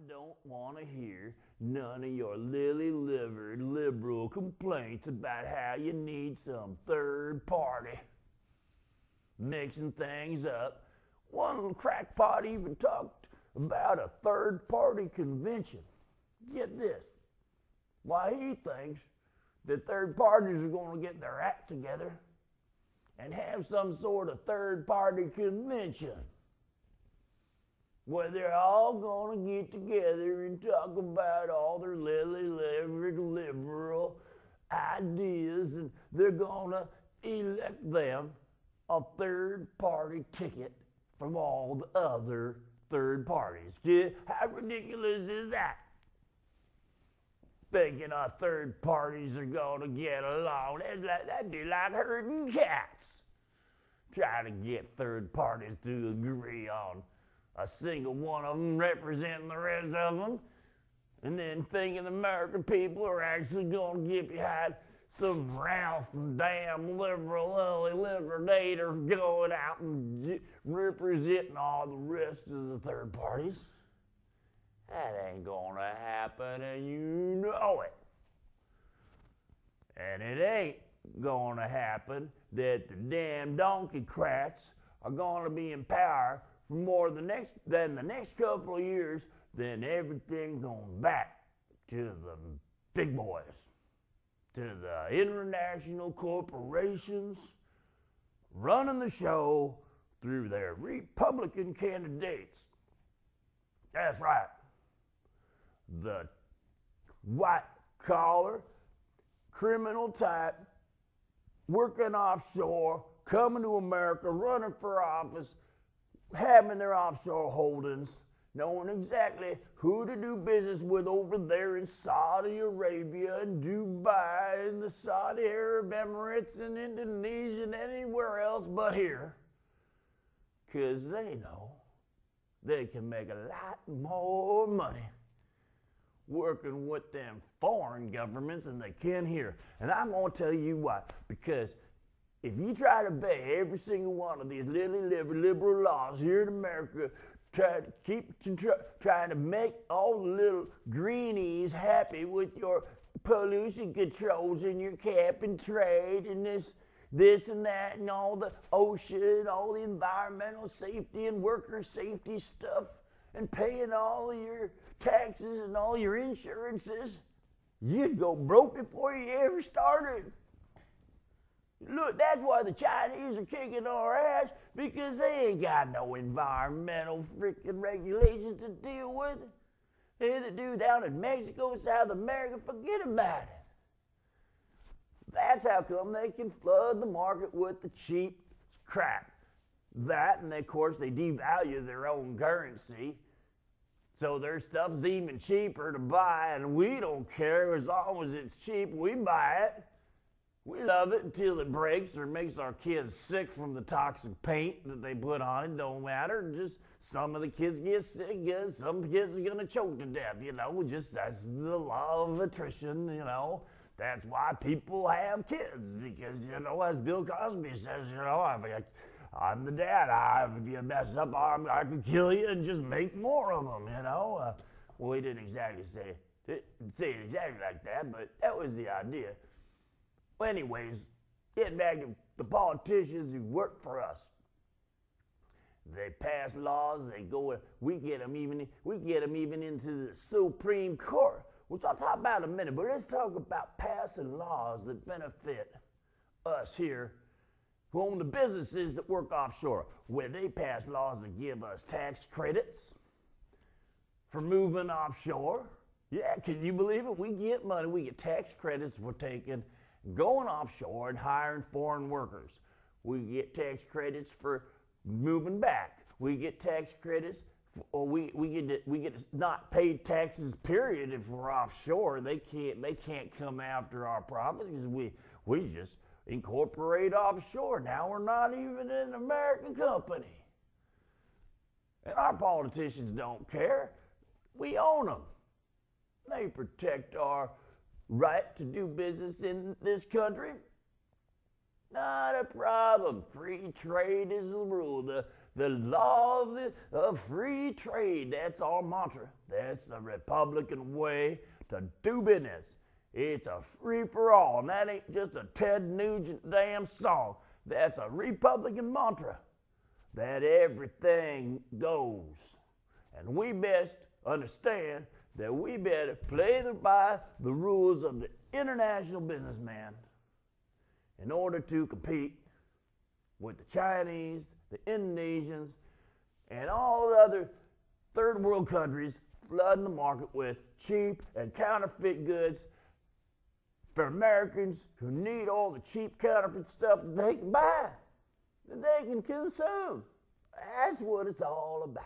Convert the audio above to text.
don't want to hear none of your lily-livered liberal complaints about how you need some third party mixing things up. One crackpot even talked about a third party convention. Get this. Why he thinks that third parties are going to get their act together and have some sort of third party convention where they're all going to get together and talk about all their lily-livered liberal ideas, and they're going to elect them a third-party ticket from all the other third parties. How ridiculous is that? Thinking our third parties are going to get along. That'd be like herding cats. Trying to get third parties to agree on a single one of them representing the rest of them, and then thinking the American people are actually going to get behind some Ralph and damn liberal liquidator going out and representing all the rest of the third parties. That ain't going to happen, and you know it. And it ain't going to happen that the damn donkey crats are going to be in power for more than the next couple of years. Then everything's going back to the big boys, to the international corporations running the show through their Republican candidates. That's right. The white collar, criminal type, working offshore, coming to America, running for office, having their offshore holdings, knowing exactly who to do business with over there in Saudi Arabia and Dubai and the Saudi Arab Emirates and Indonesia and anywhere else but here. Because they know they can make a lot more money working with them foreign governments than they can here. And I'm going to tell you why. Because if you try to obey every single one of these liberal laws here in America, trying to make all the little greenies happy with your pollution controls and your cap and trade and this and that and all the ocean, all the environmental safety and worker safety stuff, and paying all your taxes and all your insurances, you'd go broke before you ever started. Look, that's why the Chinese are kicking our ass, because they ain't got no environmental freaking regulations to deal with. They do down in Mexico, South America, forget about it. That's how come they can flood the market with the cheap crap. That, and of course they devalue their own currency, so their stuff's even cheaper to buy, and we don't care. As long as it's cheap, we buy it. We love it until it breaks or makes our kids sick from the toxic paint that they put on it. Don't matter. Just some of the kids get sick. Yes, some kids are going to choke to death. Just that's the law of attrition. That's why people have kids, because, as Bill Cosby says, I'm the dad. If you mess up, I could kill you and just make more of them, Well, he didn't exactly say it exactly like that, but that was the idea. Well, anyways, getting back to the politicians who work for us. They pass laws, we get them even into the Supreme Court, which I'll talk about in a minute, but let's talk about passing laws that benefit us here who own the businesses that work offshore, where they pass laws that give us tax credits for moving offshore. Yeah, can you believe it? We get money, we get tax credits for going offshore and hiring foreign workers. We get tax credits for moving back. We get tax credits, or we get not paid taxes, period, if we're offshore. They can't come after our profits because we just incorporate offshore. Now we're not even an American company. And our politicians don't care. We own them. They protect our right to do business in this country. Not a problem. Free trade is the rule. the law of free trade. That's our mantra. That's the Republican way to do business. It's a free for all, and that ain't just a Ted Nugent damn song. That's a Republican mantra, that everything goes. And we best understand that we better play by the rules of the international businessman in order to compete with the Chinese, the Indonesians, and all the other third world countries flooding the market with cheap and counterfeit goods for Americans who need all the cheap counterfeit stuff that they can buy, that they can consume. That's what it's all about.